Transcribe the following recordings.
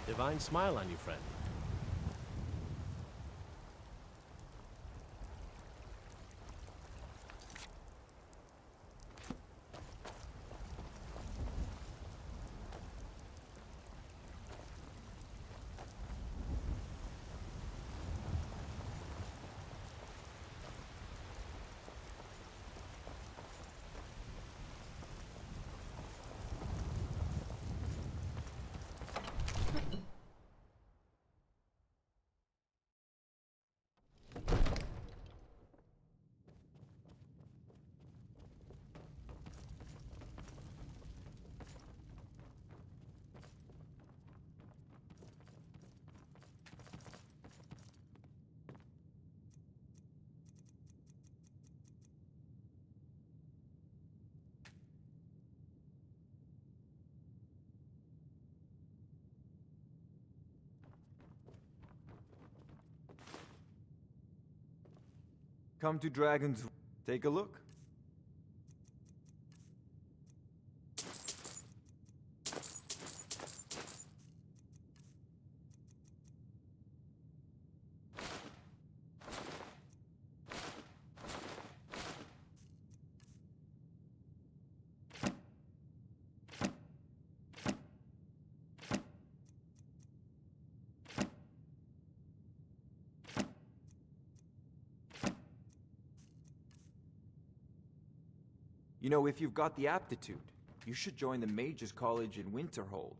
Divine smile on you, friend. Come to Dragon's... Take a look. You know, if you've got the aptitude, you should join the Mages College in Winterhold.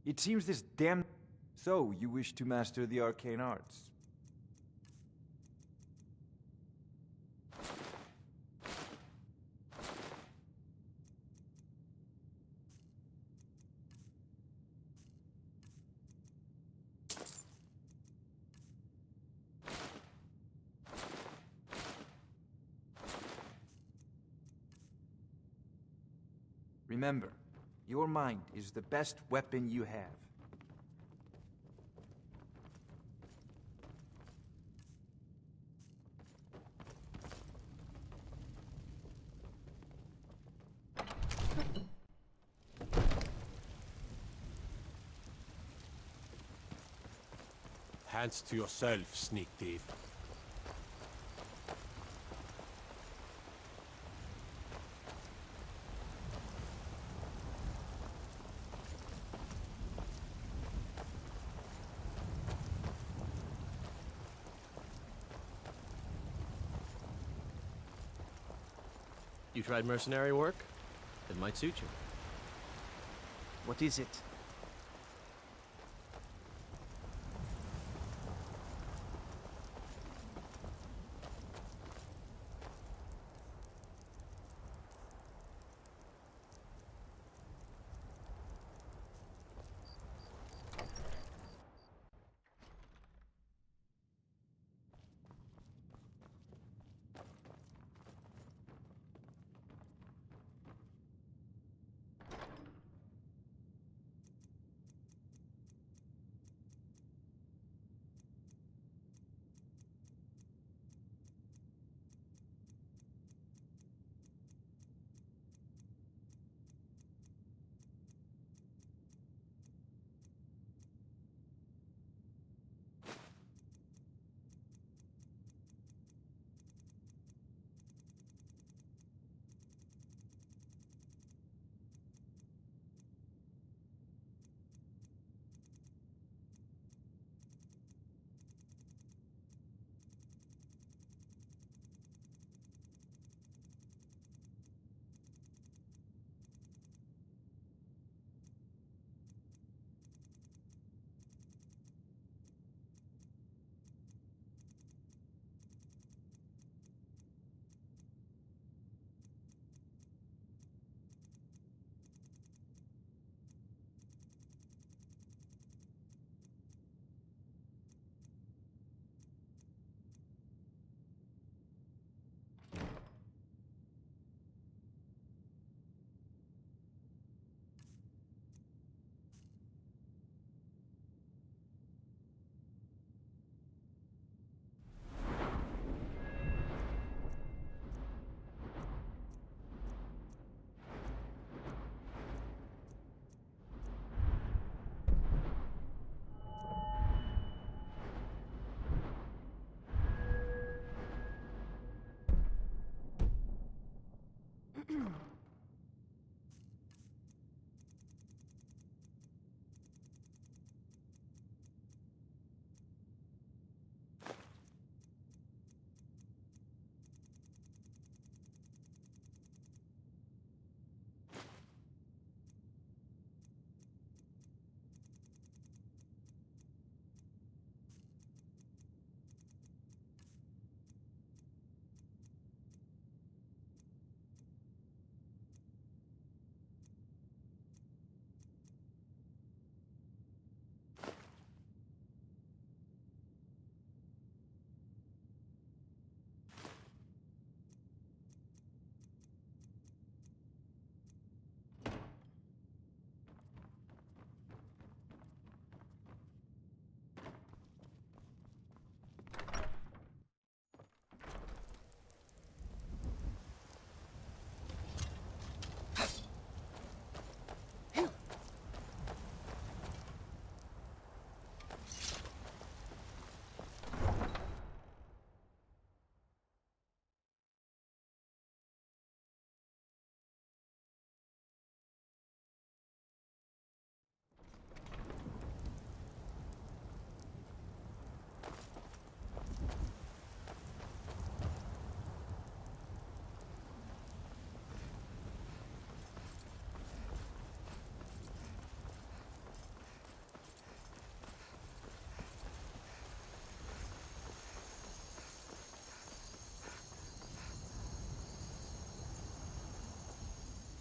It seems this damn... So, you wish to master the arcane arts? Remember, your mind is the best weapon you have. Hands to yourself, sneak thief. You tried mercenary work? It might suit you. What is it?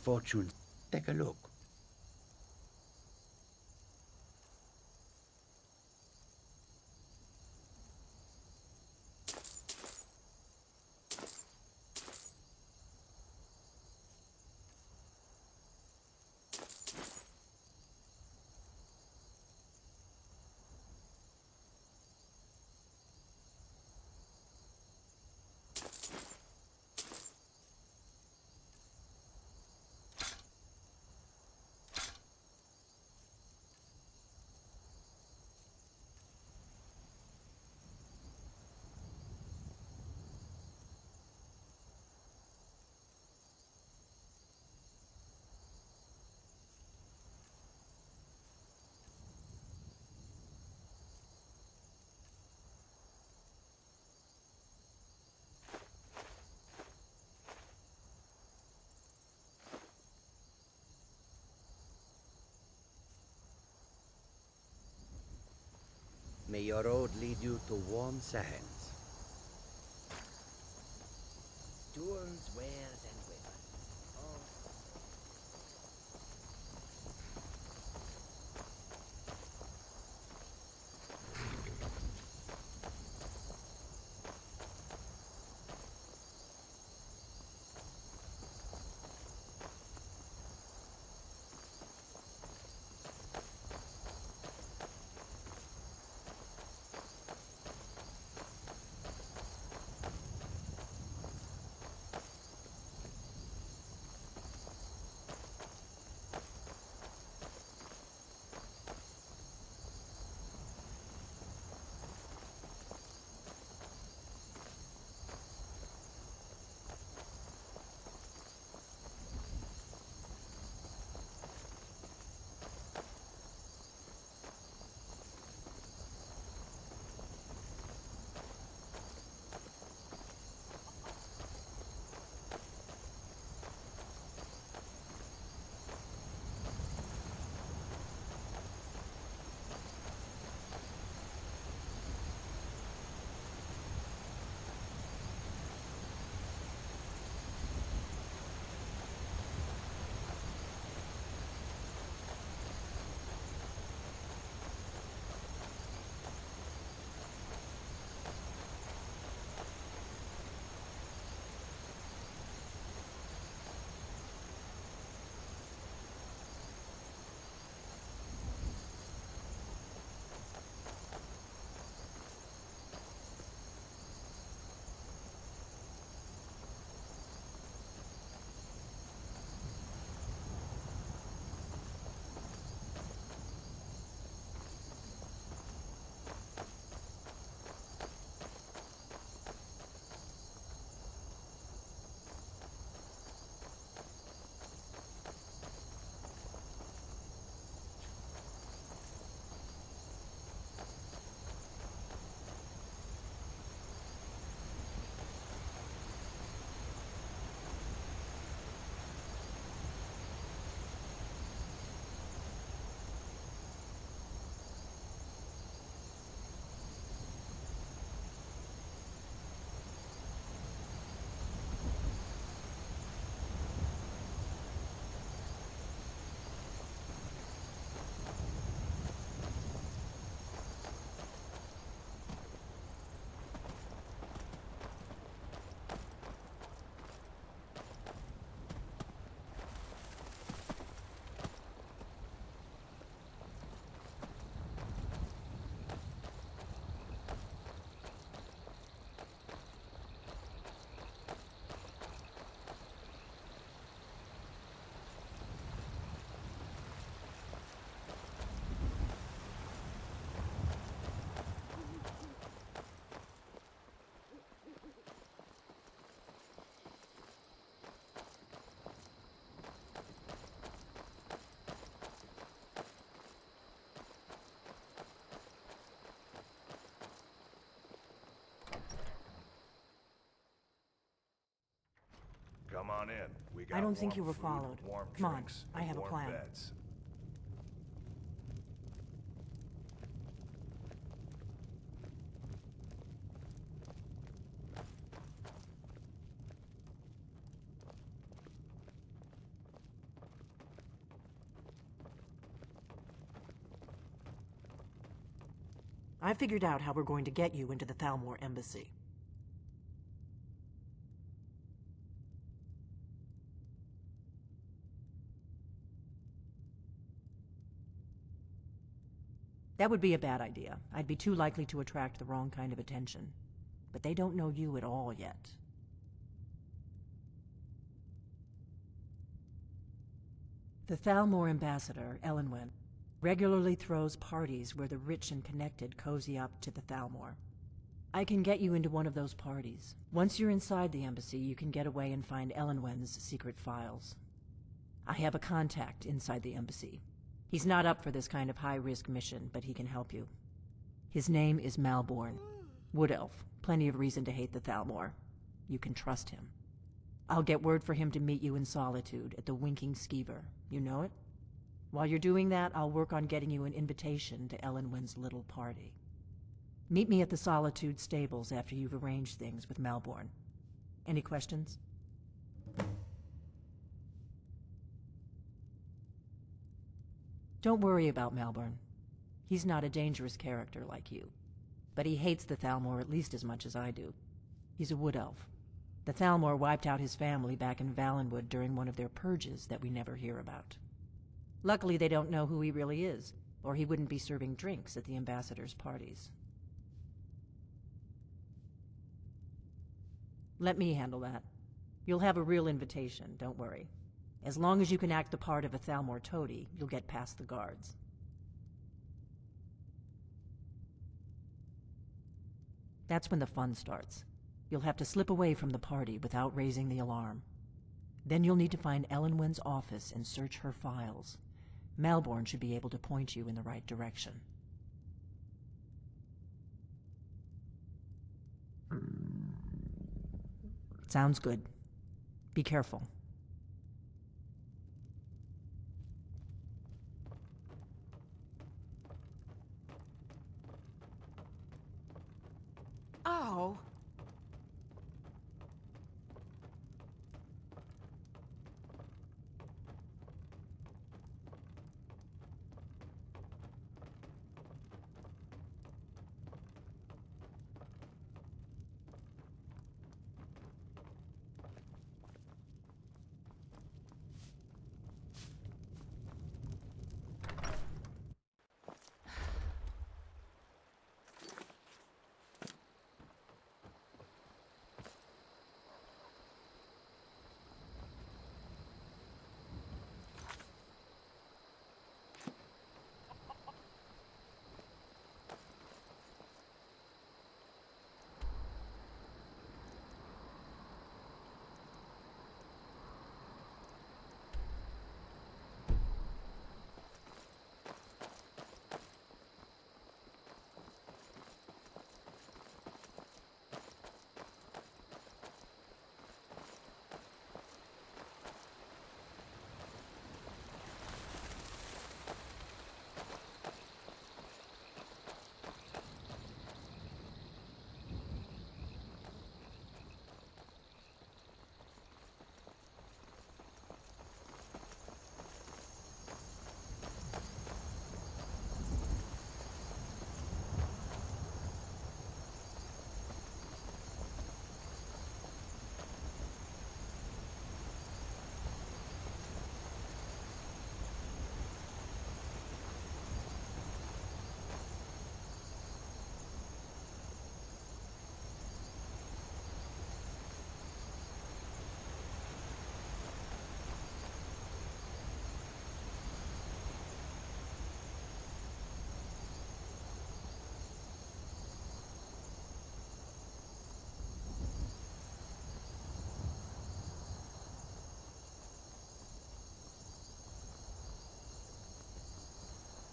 fortunes. Take a look. May your road lead you to warm sands. Jewels, wares, and women. Oh. Come on in. We got I don't think warm you were food, followed. warm Come on, drinks, I and have a warm plan. beds. I figured out how we're going to get you into the Thalmor embassy. That would be a bad idea. I'd be too likely to attract the wrong kind of attention. But they don't know you at all yet. The Thalmor ambassador, Elenwen, regularly throws parties where the rich and connected cozy up to the Thalmor. I can get you into one of those parties. Once you're inside the embassy, you can get away and find Elenwen's secret files. I have a contact inside the embassy. He's not up for this kind of high-risk mission, but he can help you. His name is Malborn. Wood Elf. Plenty of reason to hate the Thalmor. You can trust him. I'll get word for him to meet you in Solitude at the Winking Skeever. You know it? While you're doing that, I'll work on getting you an invitation to Elenwen's little party. Meet me at the Solitude stables after you've arranged things with Malborn. Any questions? Don't worry about Malborn. He's not a dangerous character like you. But he hates the Thalmor at least as much as I do. He's a wood elf. The Thalmor wiped out his family back in Valenwood during one of their purges that we never hear about. Luckily, they don't know who he really is, or he wouldn't be serving drinks at the ambassador's parties. Let me handle that. You'll have a real invitation, don't worry. As long as you can act the part of a Thalmor toady, you'll get past the guards. That's when the fun starts. You'll have to slip away from the party without raising the alarm. Then you'll need to find Elenwen's office and search her files. Malborn should be able to point you in the right direction. Sounds good. Be careful. Oh.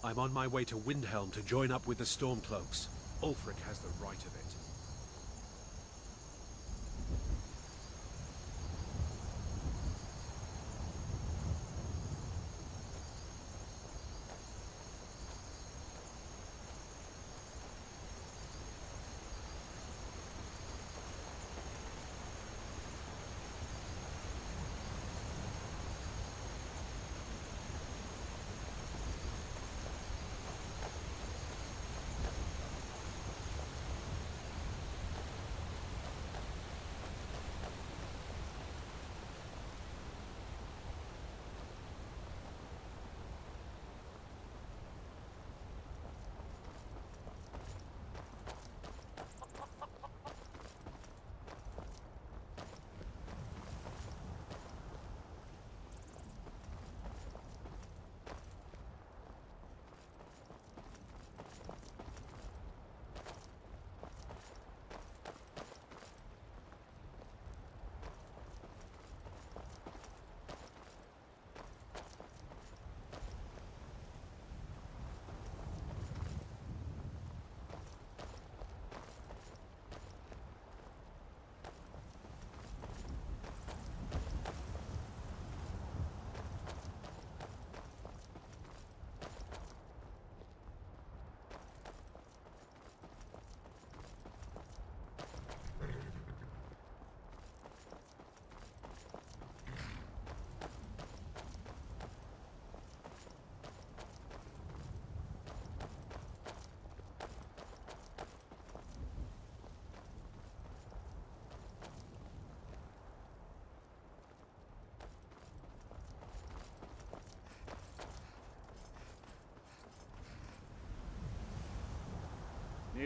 I'm on my way to Windhelm to join up with the Stormcloaks. Ulfric has the right of it.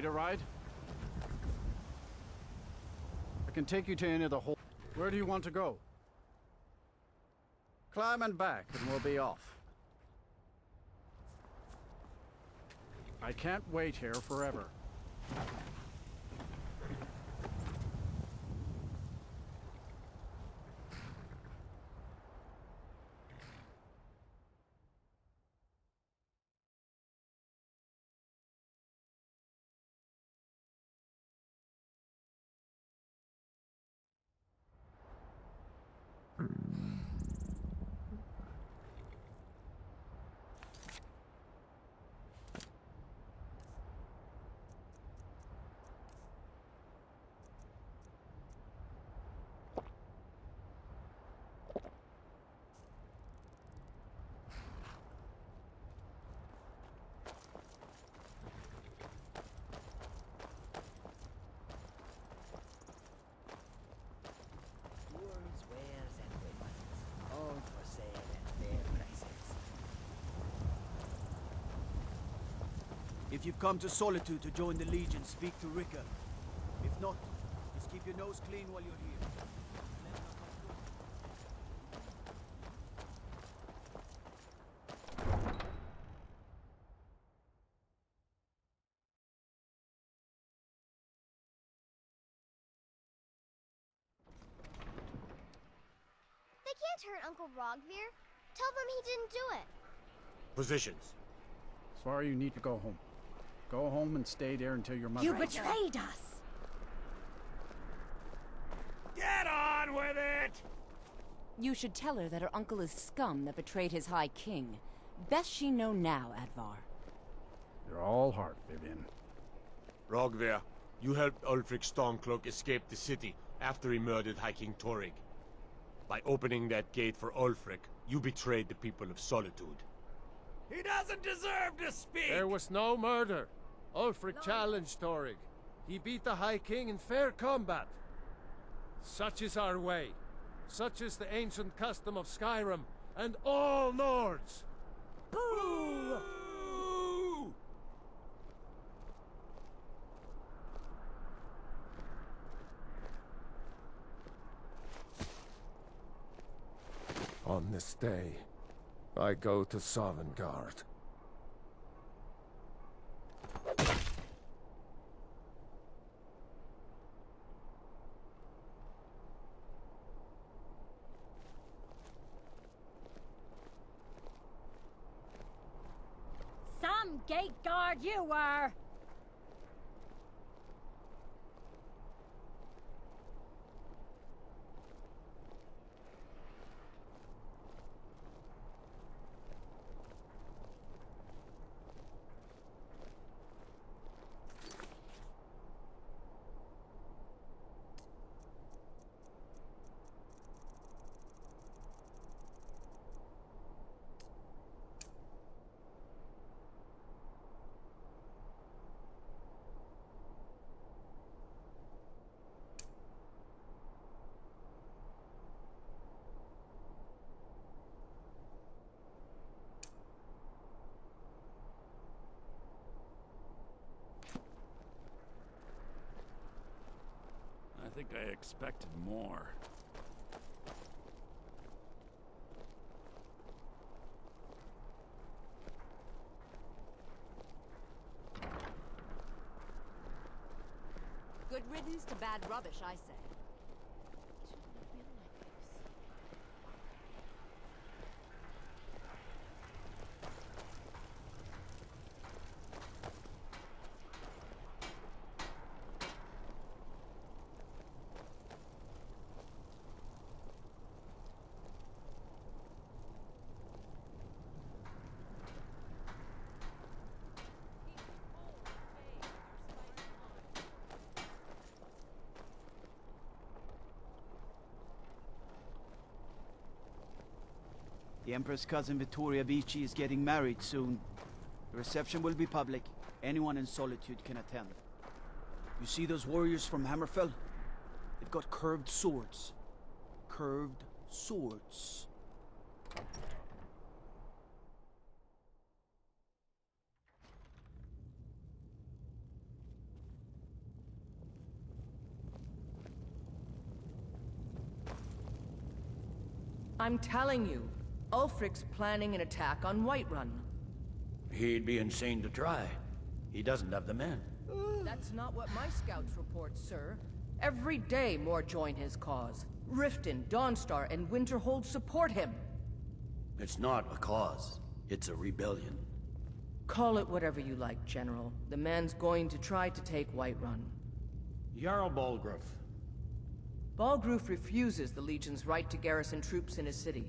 Need a ride? I can take you to any of the hole. Where do you want to go? Climb and back, and we'll be off. I can't wait here forever. Tools, wares, and weapons, all for sale at fair prices. If you've come to Solitude to join the Legion, speak to Ricker. If not, just keep your nose clean while you're here. They can't hurt Uncle Rogvir. Tell them he didn't do it. Positions. Sorry, you need to go home. Go home and stay there until your mother... You betrayed us! Get on with it! You should tell her that her uncle is scum that betrayed his High King. Best she know now, Advar. You're all heart, Vivian. Rogvir, you helped Ulfric Stormcloak escape the city after he murdered High King Torrig. By opening that gate for Ulfric, you betrayed the people of Solitude. He doesn't deserve to speak! There was no murder. Ulfric challenged Torrig. He beat the High King in fair combat. Such is our way. Such is the ancient custom of Skyrim and all Nords. Boo! On this day, I go to Sovngarde. Some gate guard you were! I think I expected more. Good riddance to bad rubbish, I say. The Emperor's cousin Vittoria Vici is getting married soon. The reception will be public. Anyone in Solitude can attend. You see those warriors from Hammerfell? They've got curved swords. Curved swords. I'm telling you, Ulfric's planning an attack on Whiterun. He'd be insane to try. He doesn't have the men. That's not what my scouts report, sir. Every day more join his cause. Riften, Dawnstar, and Winterhold support him. It's not a cause. It's a rebellion. Call it whatever you like, General. The man's going to try to take Whiterun. Jarl Balgruuf. Balgruuf refuses the Legion's right to garrison troops in his city.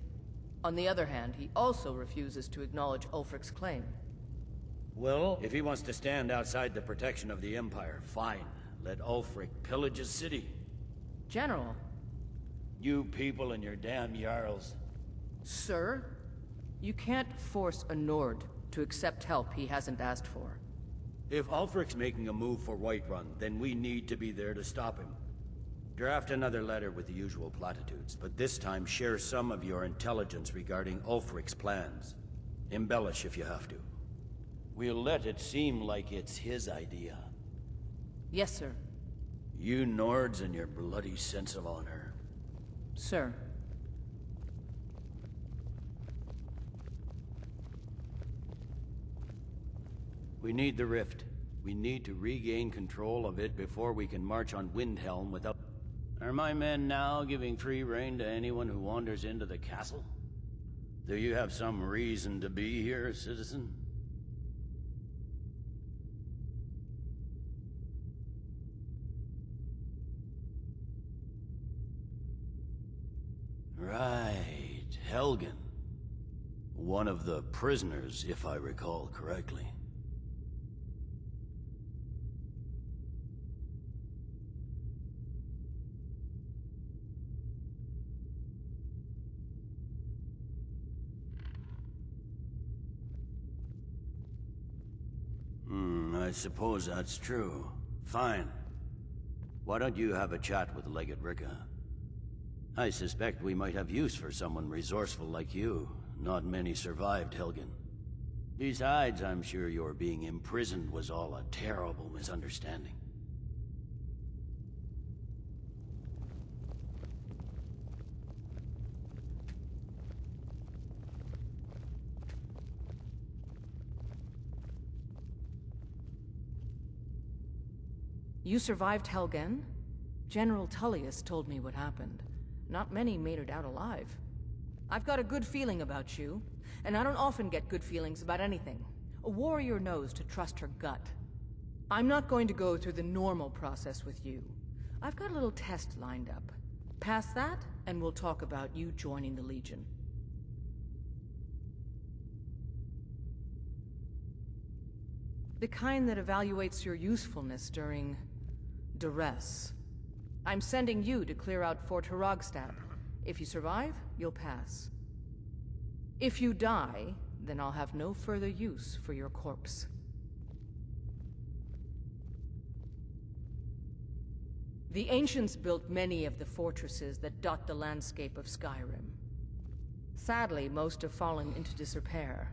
On the other hand, he also refuses to acknowledge Ulfric's claim. Well, if he wants to stand outside the protection of the Empire, fine. Let Ulfric pillage his city. General. You people and your damn Jarls. Sir, you can't force a Nord to accept help he hasn't asked for. If Ulfric's making a move for Whiterun, then we need to be there to stop him. Draft another letter with the usual platitudes, but this time share some of your intelligence regarding Ulfric's plans. Embellish if you have to. We'll let it seem like it's his idea. Yes, sir. You Nords and your bloody sense of honor. Sir. We need the rift. We need to regain control of it before we can march on Windhelm without... Are my men now giving free rein to anyone who wanders into the castle? Do you have some reason to be here, citizen? Right, Helgen. One of the prisoners, if I recall correctly. I suppose that's true. Fine. Why don't you have a chat with Legate Ricka? I suspect we might have use for someone resourceful like you. Not many survived, Helgen. Besides, I'm sure your being imprisoned was all a terrible misunderstanding. You survived Helgen? General Tullius told me what happened. Not many made it out alive. I've got a good feeling about you, and I don't often get good feelings about anything. A warrior knows to trust her gut. I'm not going to go through the normal process with you. I've got a little test lined up. Pass that, and we'll talk about you joining the Legion. The kind that evaluates your usefulness during duress. I'm sending you to clear out Fort Hrogstad. If you survive, you'll pass. If you die, then I'll have no further use for your corpse. The Ancients built many of the fortresses that dot the landscape of Skyrim. Sadly, most have fallen into disrepair,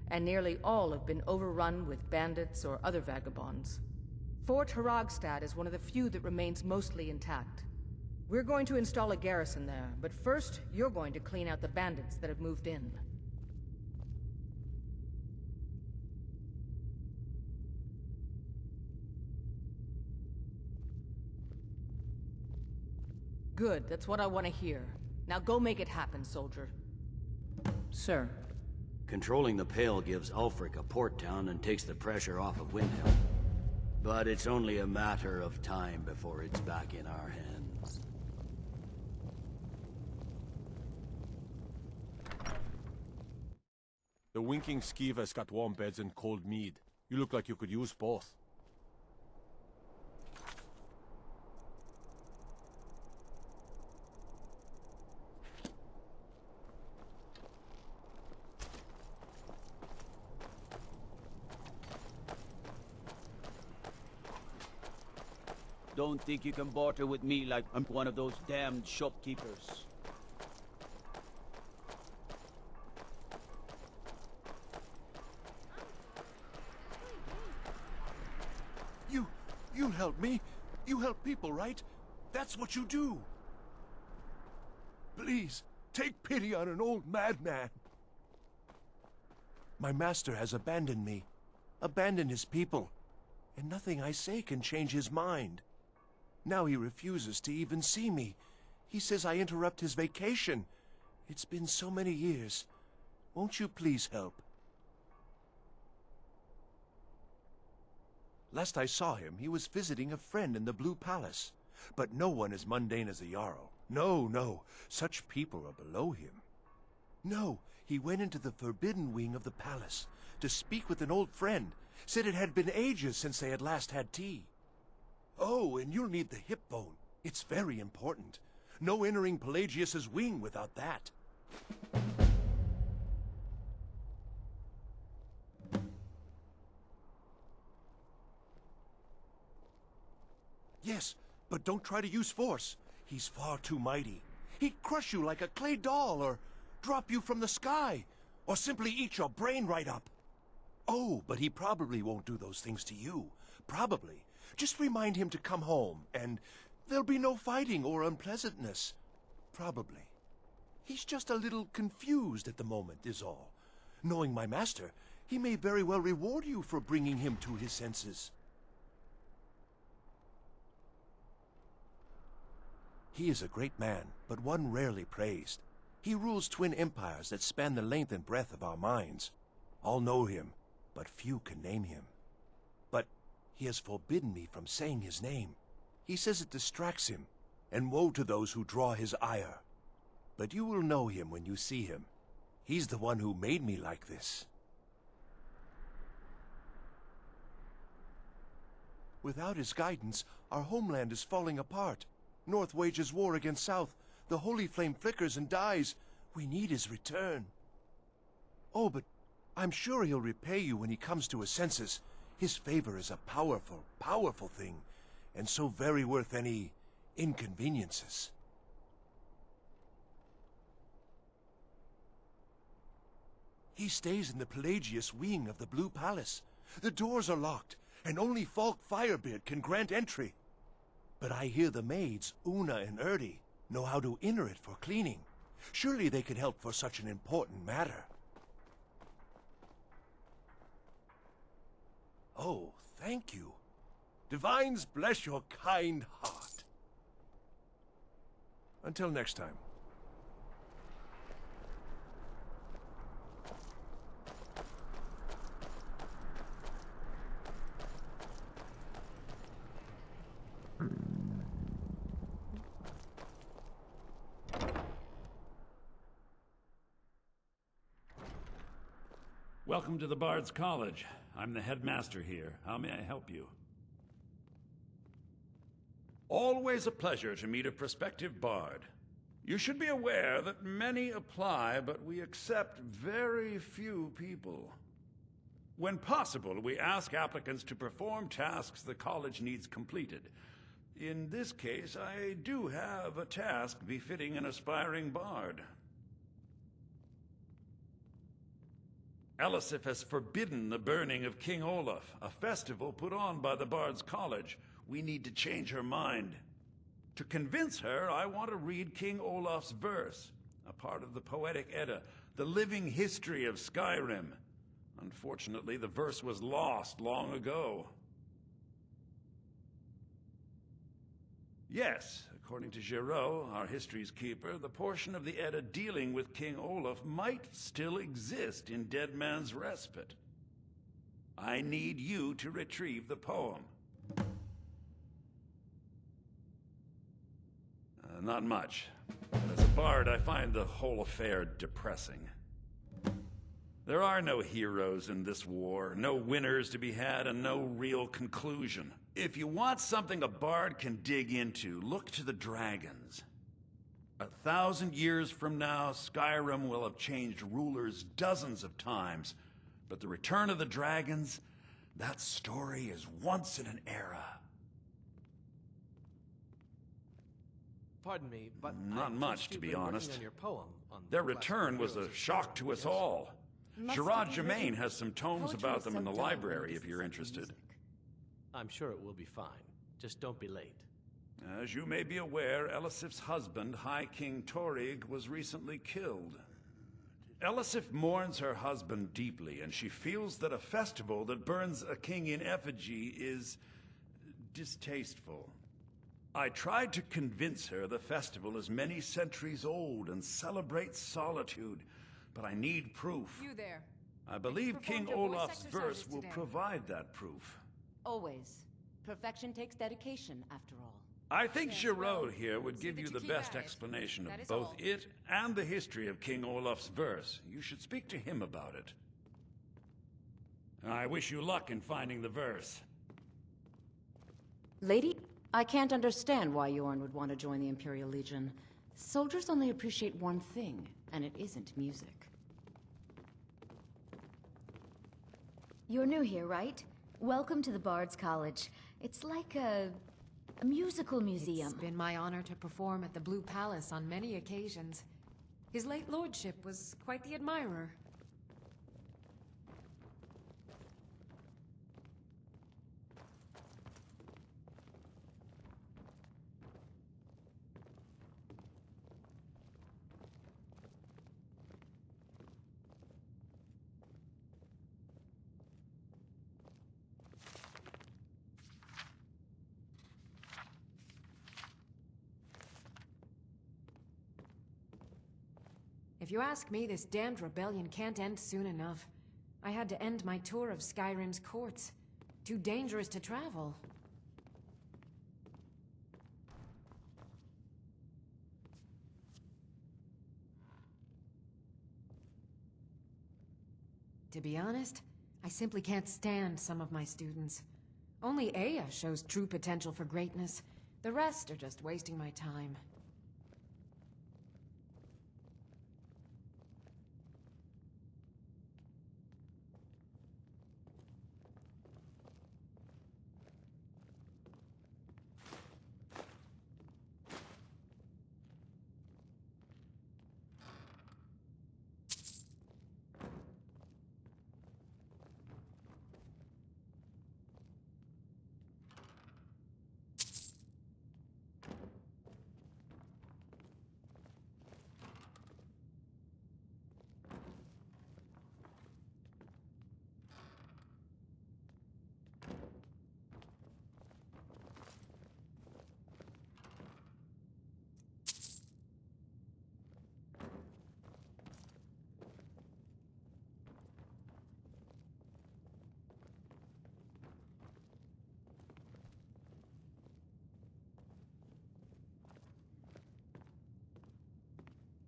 and nearly all have been overrun with bandits or other vagabonds. Fort Hrogstad is one of the few that remains mostly intact. We're going to install a garrison there, but first, you're going to clean out the bandits that have moved in. Good, that's what I want to hear. Now go make it happen, soldier. Sir. Controlling the Pale gives Ulfric a port town and takes the pressure off of Windhelm. But it's only a matter of time before it's back in our hands. The Winking Skeever's got warm beds and cold mead. You look like you could use both. Don't think you can barter with me like I'm one of those damned shopkeepers. You help me. You help people, right? That's what you do. Please, take pity on an old madman. My master has abandoned me, abandoned his people, and nothing I say can change his mind. Now he refuses to even see me. He says I interrupt his vacation. It's been so many years. Won't you please help? Last I saw him, he was visiting a friend in the Blue Palace. But no one as mundane as a Jarl. No, no. Such people are below him. No, he went into the forbidden wing of the palace to speak with an old friend. Said it had been ages since they had last had tea. Oh, and you'll need the hip bone. It's very important. No entering Pelagius's wing without that. Yes, but don't try to use force. He's far too mighty. He'd crush you like a clay doll, or drop you from the sky, or simply eat your brain right up. Oh, but he probably won't do those things to you. Probably. Just remind him to come home, and there'll be no fighting or unpleasantness. Probably. He's just a little confused at the moment, is all. Knowing my master, he may very well reward you for bringing him to his senses. He is a great man, but one rarely praised. He rules twin empires that span the length and breadth of our minds. All know him, but few can name him. But he has forbidden me from saying his name. He says it distracts him, and woe to those who draw his ire. But you will know him when you see him. He's the one who made me like this. Without his guidance, our homeland is falling apart. North wages war against South. The holy flame flickers and dies. We need his return. Oh, but I'm sure he'll repay you when he comes to his senses. His favor is a powerful, powerful thing, and so very worth any inconveniences. He stays in the Pelagius wing of the Blue Palace. The doors are locked, and only Falk Firebeard can grant entry. But I hear the maids, Una and Erdi, know how to enter it for cleaning. Surely they can help for such an important matter. Oh, thank you. Divines bless your kind heart. Until next time. Welcome to the Bard's College. I'm the headmaster here. How may I help you? Always a pleasure to meet a prospective bard. You should be aware that many apply, but we accept very few people. When possible, we ask applicants to perform tasks the college needs completed. In this case, I do have a task befitting an aspiring bard. USSEP has forbidden the burning of King Olaf, a festival put on by the Bard's College. We need to change her mind. To convince her, I want to read King Olaf's verse, a part of the Poetic Edda, the living history of Skyrim. Unfortunately, the verse was lost long ago. Yes, according to Giraud, our history's keeper, the portion of the Edda dealing with King Olaf might still exist in Dead Man's Respite. I need you to retrieve the poem. Not much. But as a bard, I find the whole affair depressing. There are no heroes in this war, no winners to be had, and no real conclusion. If you want something a bard can dig into, look to the dragons. 1,000 years from now, Skyrim will have changed rulers dozens of times, but the return of the dragons, that story is once in an era. Pardon me, but not much, to be honest. Their return was a shock to us all. Gerard Germain has some tomes about them in the library if you're interested. I'm sure it will be fine. Just don't be late. As you may be aware, Elisif's husband, High King Torig, was recently killed. Elisif mourns her husband deeply, and she feels that a festival that burns a king in effigy is distasteful. I tried to convince her the festival is many centuries old and celebrates solitude, but I need proof. You there. I believe King performed your voice Olaf's verse exercises will today. provide that proof. Always. Perfection takes dedication, after all. I think Yes, Giraud well, here would give see you that the you keep best at it. explanation That of is both all. it and the history of King Olaf's verse. You should speak to him about it. I wish you luck in finding the verse. Lady, I can't understand why Yorn would want to join the Imperial Legion. Soldiers only appreciate one thing, and it isn't music. You're new here, right? Welcome to the Bard's College. It's like a musical museum. It's been my honor to perform at the Blue Palace on many occasions. His late lordship was quite the admirer. If you ask me, this damned rebellion can't end soon enough. I had to end my tour of Skyrim's courts. Too dangerous to travel. To be honest, I simply can't stand some of my students. Only Aya shows true potential for greatness. The rest are just wasting my time.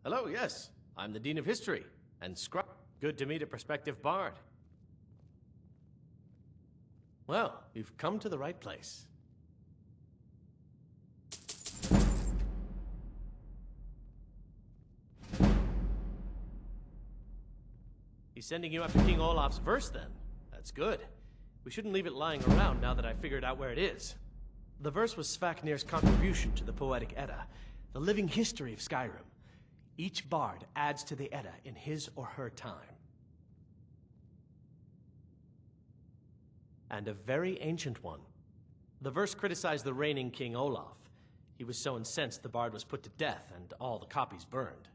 Hello, yes. I'm the Dean of History, and good to meet a prospective bard. Well, you've come to the right place. He's sending you after King Olaf's verse, then. That's good. We shouldn't leave it lying around now that I figured out where it is. The verse was Svafnir's contribution to the Poetic Edda, the living history of Skyrim. Each bard adds to the Edda in his or her time. And a very ancient one. The verse criticized the reigning King Olaf. He was so incensed the bard was put to death and all the copies burned.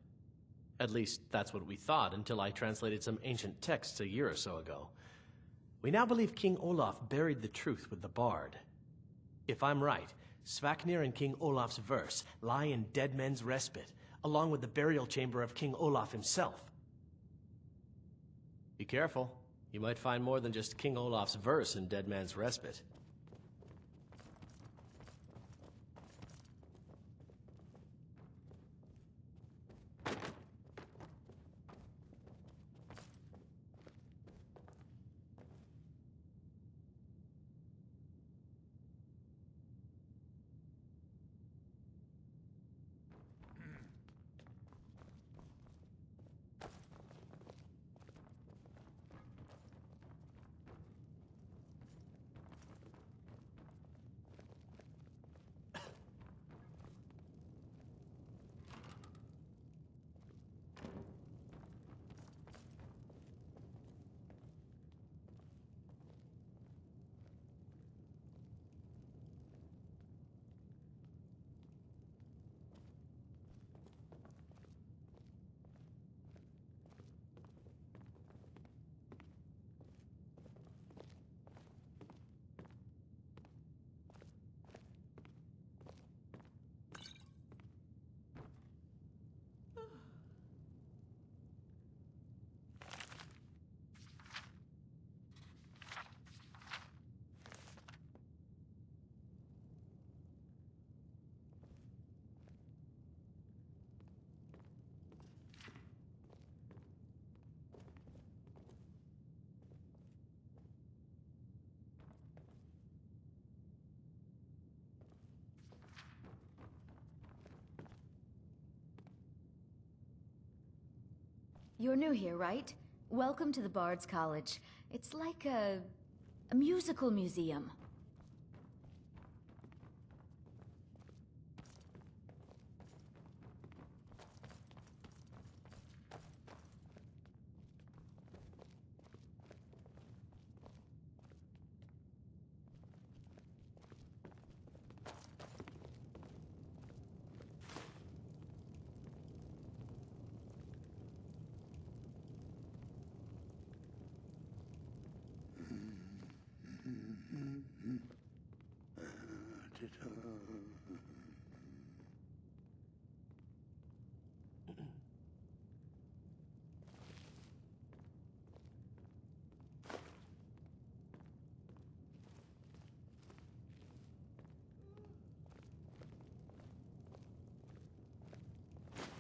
At least, that's what we thought until I translated some ancient texts a year or so ago. We now believe King Olaf buried the truth with the bard. If I'm right, Svafnir and King Olaf's verse lie in Dead Men's Respite, along with the burial chamber of King Olaf himself. Be careful. You might find more than just King Olaf's verse in Dead Man's Respite. You're new here, right? Welcome to the Bard's College. It's like a musical museum.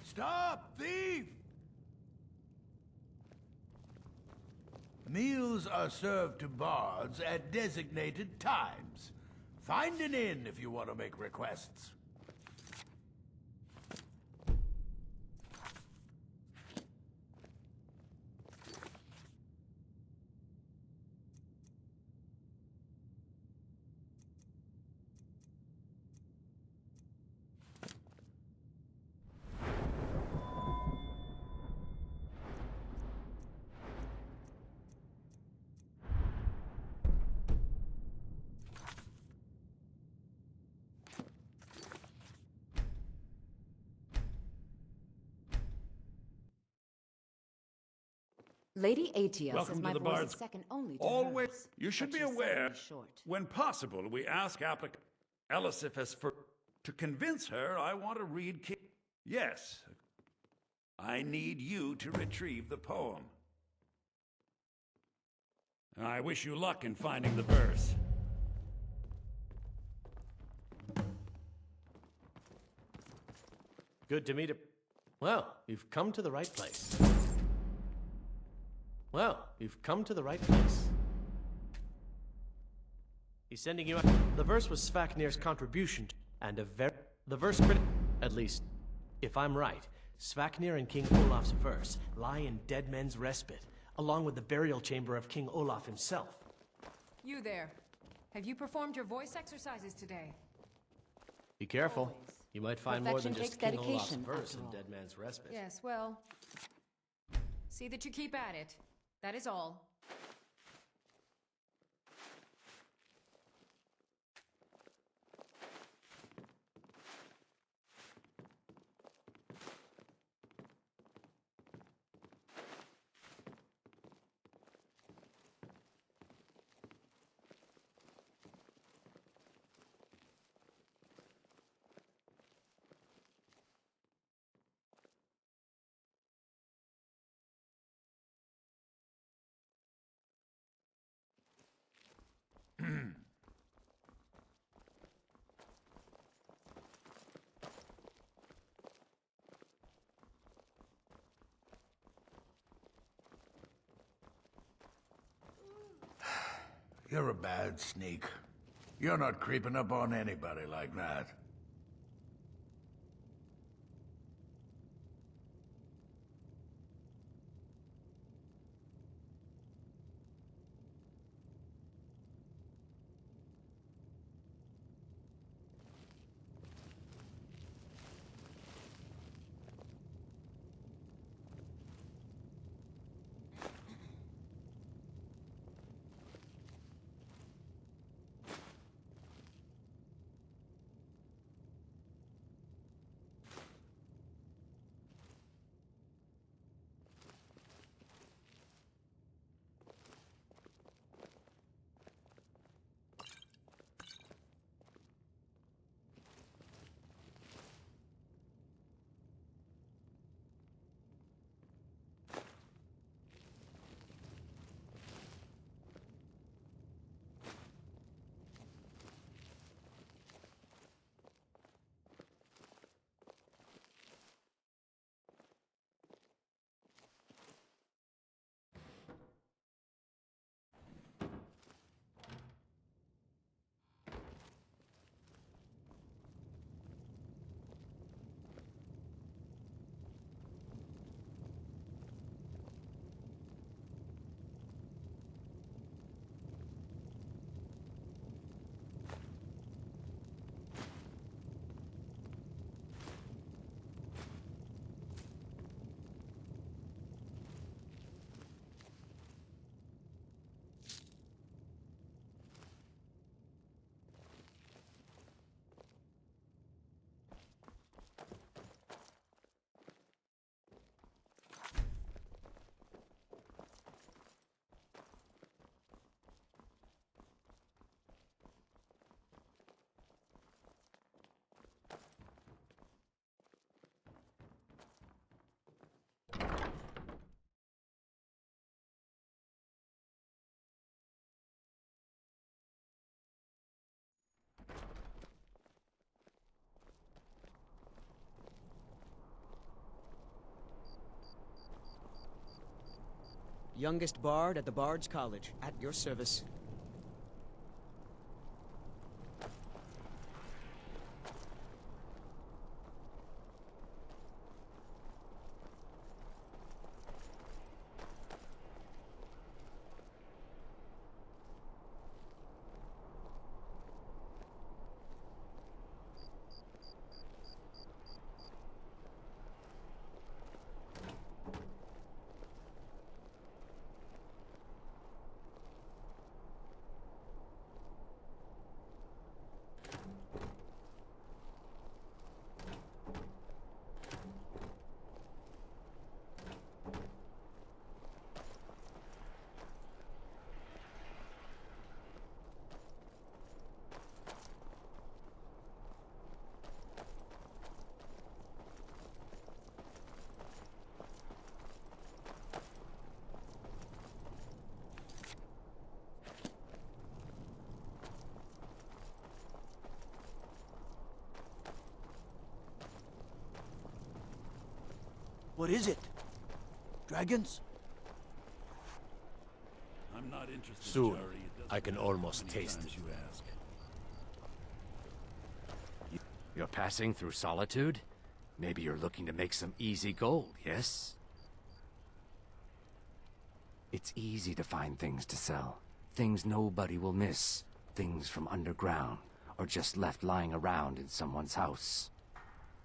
Stop, thief! Meals are served to bards at designated times. Find an inn if you want to make requests. Lady Aetius Welcome is my to the voice's Bard's. second only to Always, hers, you should but be she's aware. suddenly short. When possible, we ask applicant Elisiphus for to convince her I want to read. Yes, I need you to retrieve the poem. I wish you luck in finding the verse. Good to meet a... Well, you've come to the right place. Well, you've come to the right place. He's sending you out. The verse was Svaknir's contribution, and the verse at least, if I'm right, Svaknir and King Olaf's verse lie in Dead Men's Respite, along with the burial chamber of King Olaf himself. You there. Have you performed your voice exercises today? Be careful. You might find more than Perfection just takes King Olaf's dedication, verse after in all. Dead Man's Respite. Yes, well... See that you keep at it. That is all. You're a bad sneak. You're not creeping up on anybody like that. Youngest bard at the Bard's College, at your service. What is it? Dragons? I'm not interested, Soon, Jari. It doesn't I can matter almost how many taste times it. you ask. You're passing through Solitude? Maybe you're looking to make some easy gold, yes? It's easy to find things to sell. Things nobody will miss. Things from underground, or just left lying around in someone's house.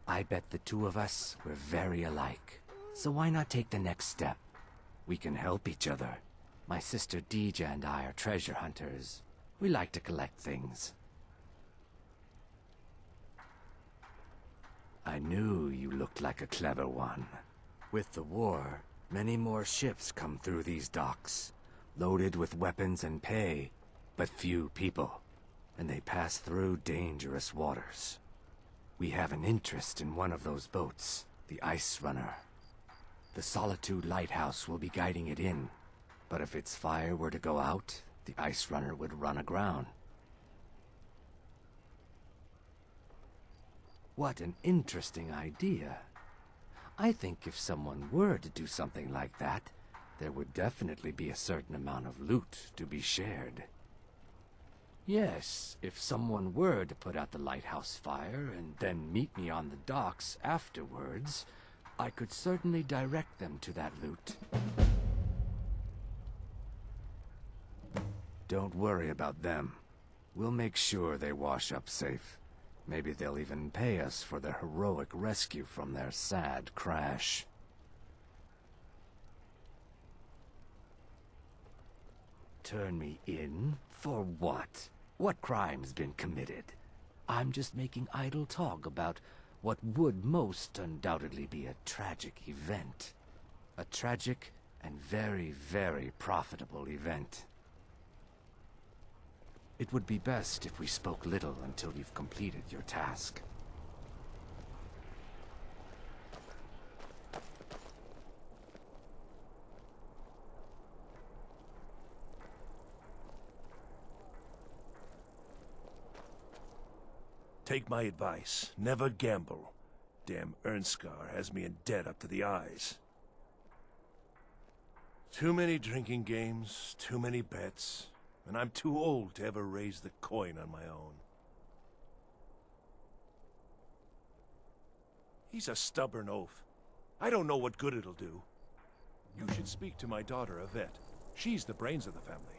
I bet the two of us were very alike. So why not take the next step? We can help each other. My sister Deeja and I are treasure hunters. We like to collect things. I knew you looked like a clever one. With the war, many more ships come through these docks, loaded with weapons and pay, but few people, and they pass through dangerous waters. We have an interest in one of those boats, the Ice Runner. The Solitude Lighthouse will be guiding it in, but if its fire were to go out, the Ice Runner would run aground. What an interesting idea. I think if someone were to do something like that, there would definitely be a certain amount of loot to be shared. Yes, if someone were to put out the lighthouse fire and then meet me on the docks afterwards, I could certainly direct them to that loot. Don't worry about them. We'll make sure they wash up safe. Maybe they'll even pay us for their heroic rescue from their sad crash. Turn me in? For what? What crime's been committed? I'm just making idle talk about what would most undoubtedly be a tragic event. A tragic and very, very profitable event. It would be best if we spoke little until you've completed your task. Take my advice. Never gamble. Damn Ernskar has me in debt up to the eyes. Too many drinking games, too many bets, and I'm too old to ever raise the coin on my own. He's a stubborn oaf. I don't know what good it'll do. You should speak to my daughter, Yvette. She's the brains of the family.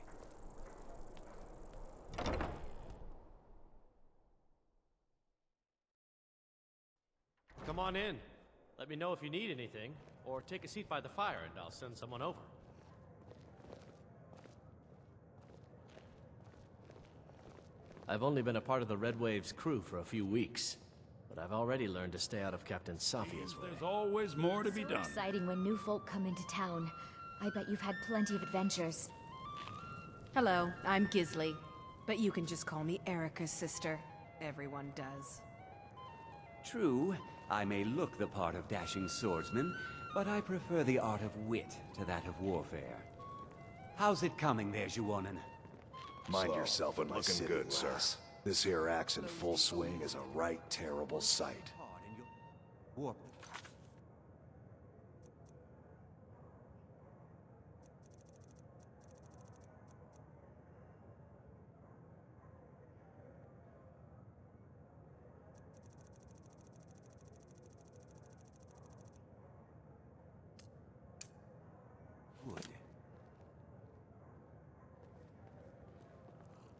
Come on in. Let me know if you need anything, or take a seat by the fire and I'll send someone over. I've only been a part of the Red Wave's crew for a few weeks, but I've already learned to stay out of Captain Safia's way. There's always more to be done. Exciting when new folk come into town. I bet you've had plenty of adventures. Hello, I'm Gisley, but you can just call me Erica's sister. Everyone does. True, I may look the part of dashing swordsman, but I prefer the art of wit to that of warfare. How's it coming there, Juwonin? Mind yourself in my city, good, sir. This here axe in full swing is a right terrible sight.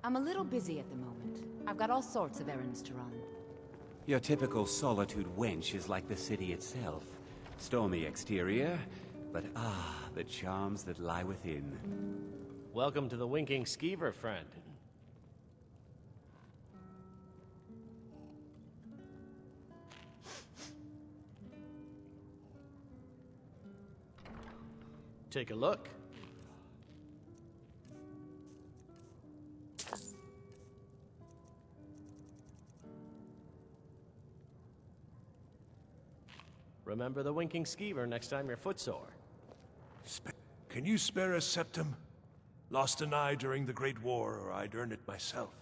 I'm a little busy at the moment. I've got all sorts of errands to run. Your typical Solitude wench is like the city itself. Stormy exterior, but the charms that lie within. Welcome to the Winking Skeever, friend. Take a look. Remember the Winking Skeever next time you're footsore. Can you spare a septum? Lost an eye during the Great War, or I'd earn it myself.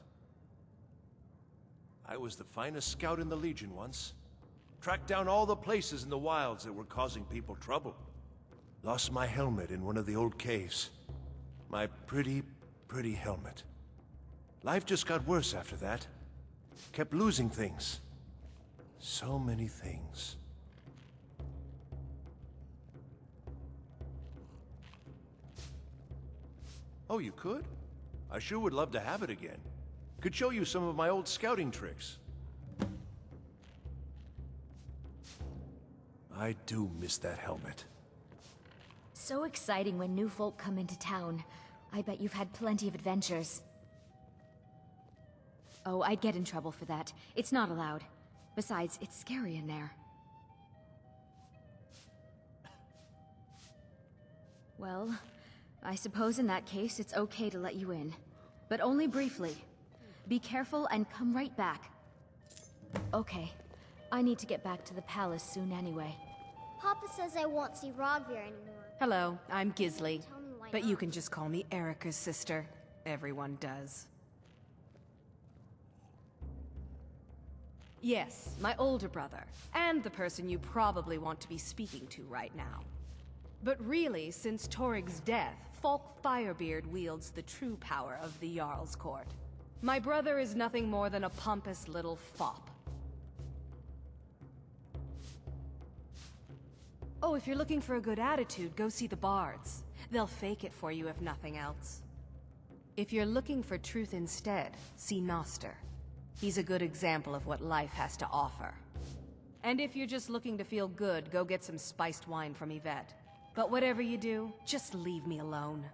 I was the finest scout in the Legion once. Tracked down all the places in the wilds that were causing people trouble. Lost my helmet in one of the old caves. My pretty, pretty helmet. Life just got worse after that. Kept losing things. So many things. Oh, you could? I sure would love to have it again. Could show you some of my old scouting tricks. I do miss that helmet. So exciting when new folk come into town. I bet you've had plenty of adventures. Oh, I'd get in trouble for that. It's not allowed. Besides, it's scary in there. Well, I suppose in that case it's okay to let you in. But only briefly. Be careful and come right back. Okay. I need to get back to the palace soon anyway. Papa says I won't see Rogvir anymore. Hello, I'm Gisli. Tell me why But not. you can just call me Erica's sister. Everyone does. Yes, my older brother. And the person you probably want to be speaking to right now. But really, since Torig's death, Falk Firebeard wields the true power of the Jarl's court. My brother is nothing more than a pompous little fop. Oh, if you're looking for a good attitude, go see the bards. They'll fake it for you if nothing else. If you're looking for truth instead, see Noster. He's a good example of what life has to offer. And if you're just looking to feel good, go get some spiced wine from Yvette. But whatever you do, just leave me alone.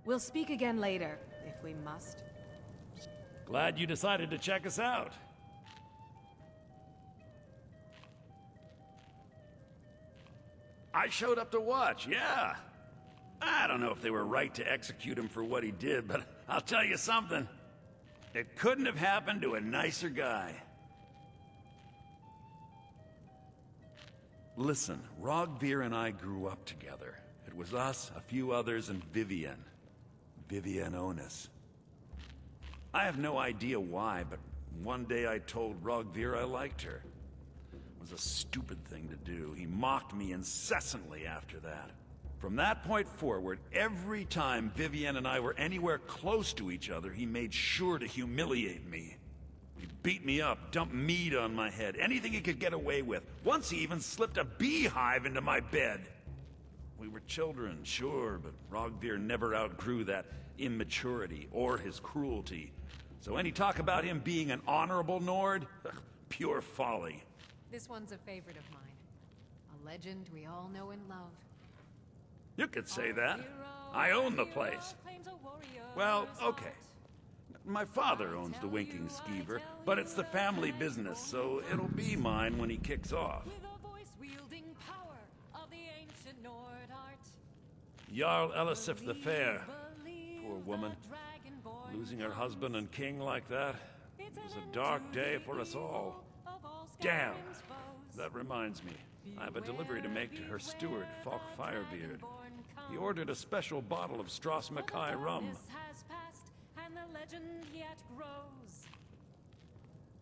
We'll speak again later, if we must. Glad you decided to check us out. I showed up to watch, yeah. I don't know if they were right to execute him for what he did, but I'll tell you something. It couldn't have happened to a nicer guy. Listen, Rogvir and I grew up together. It was us, a few others, and Vivienne. Vivienne Onus. I have no idea why, but one day I told Rogvir I liked her. It was a stupid thing to do. He mocked me incessantly after that. From that point forward, every time Vivienne and I were anywhere close to each other, he made sure to humiliate me. He beat me up, dumped meat on my head, anything he could get away with. Once he even slipped a beehive into my bed. We were children, sure, but Rogvir never outgrew that immaturity or his cruelty. So any talk about him being an honorable Nord? Pure folly. This one's a favorite of mine. A legend we all know and love. You could say that. I own the place. Well, okay. My father owns the Winking Skeever, but it's the family business, so it'll be mine when he kicks off. Jarl Elisif the Fair. Poor woman. Losing her husband and king like that. It was a dark day for us all. Damn! That reminds me. I have a delivery to make to her steward, Falk Firebeard. He ordered a special bottle of Strass Mackay rum.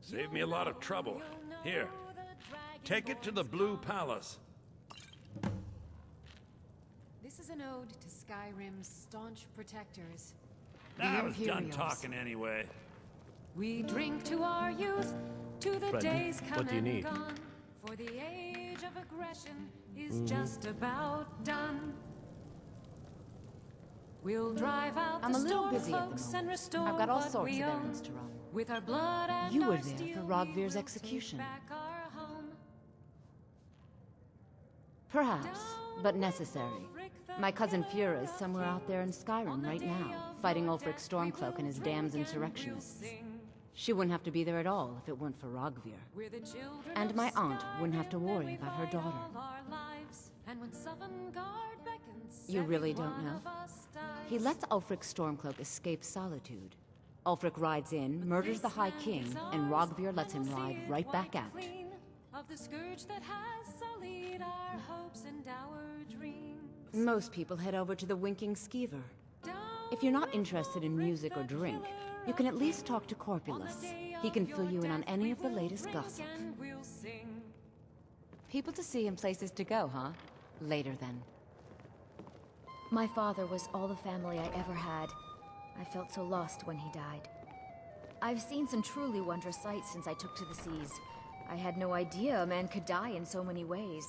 Saved me a lot of trouble. Here, take it to the Blue Palace. This is an ode to Skyrim's staunch protectors. I was done talking anyway. We drink to our youth, to the Brendan, days come what do you and need? gone. For the age of aggression is just about done. We'll drive out I'm the a little storm busy at the cloaks and moment. restore I've got all what sorts we of own. errands to run. With our blood and You were our there steel, for we Rogvir's will execution. take back our home. Perhaps, but necessary. My cousin Fura is somewhere out there in Skyrim right now, fighting Ulfric Stormcloak and his damned insurrectionists. She wouldn't have to be there at all if it weren't for Rogvir. And my aunt wouldn't have to worry about her daughter. You really don't know? He lets Ulfric Stormcloak escape Solitude. Ulfric rides in, murders the High King, and Rogvir lets him ride right back out. Of the scourge that has sullied our hopes and our dreams. Most people head over to the Winking Skeever. If you're not interested in music or drink, you can at least talk to Corpulus. He can fill you in on any of the latest gossip. People to see and places to go, huh? Later then. My father was all the family I ever had. I felt so lost when he died. I've seen some truly wondrous sights since I took to the seas. I had no idea a man could die in so many ways.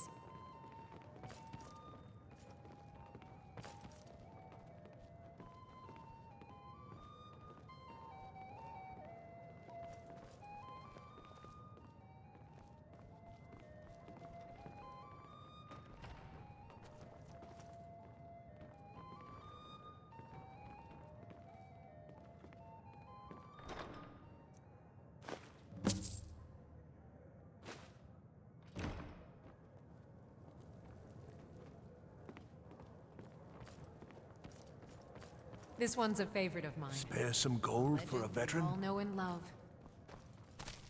This one's a favorite of mine. Spare some gold for a veteran? All know and love.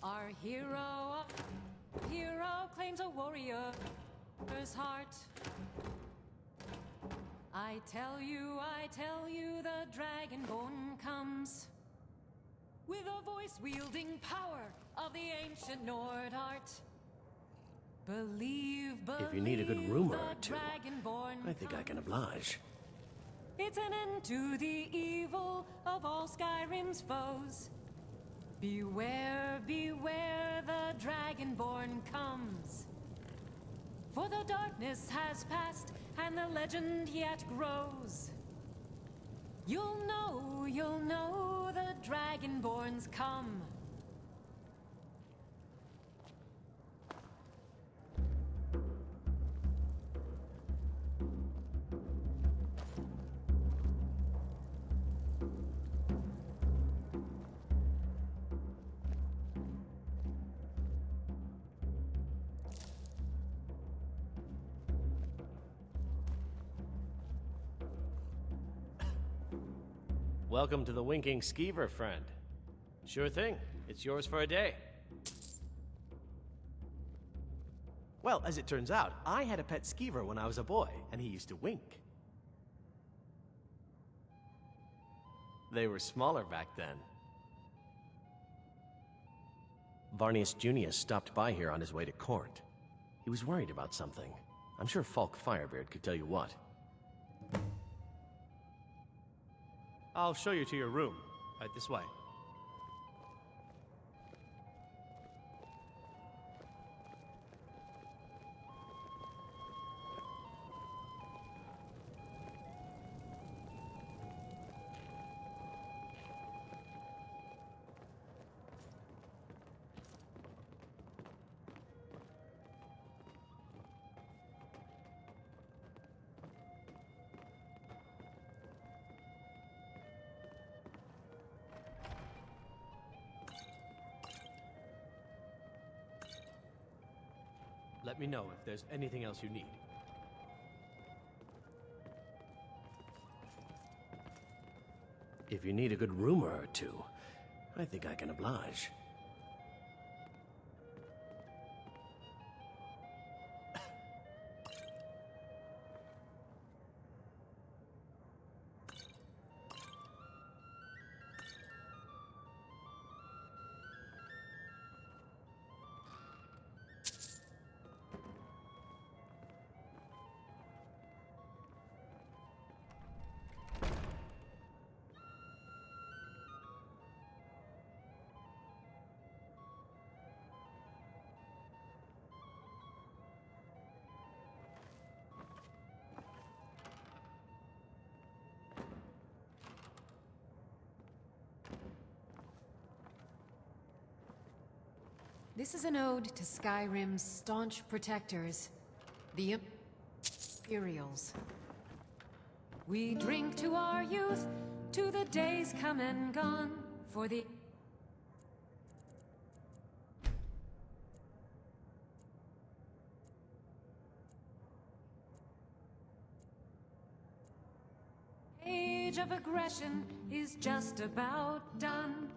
Our hero claims a warrior's heart. I tell you, the Dragonborn comes with a voice-wielding power of the ancient Nord art. Believe If you need a good rumor or two, Dragonborn I think I can oblige. It's an end to the evil of all Skyrim's foes. Beware, beware, the Dragonborn comes. For the darkness has passed, and the legend yet grows. You'll know, the Dragonborn's come. Welcome to the Winking Skeever, friend. Sure thing. It's yours for a day. Well, as it turns out, I had a pet skeever when I was a boy, and he used to wink. They were smaller back then. Varnius Junius stopped by here on his way to court. He was worried about something. I'm sure Falk Firebeard could tell you what. I'll show you to your room. Right this way. Let me know if there's anything else you need. If you need a good rumor or two, I think I can oblige. This is an ode to Skyrim's staunch protectors, the Imperials. We drink to our youth, to the days come and gone, for the age of aggression is just about done.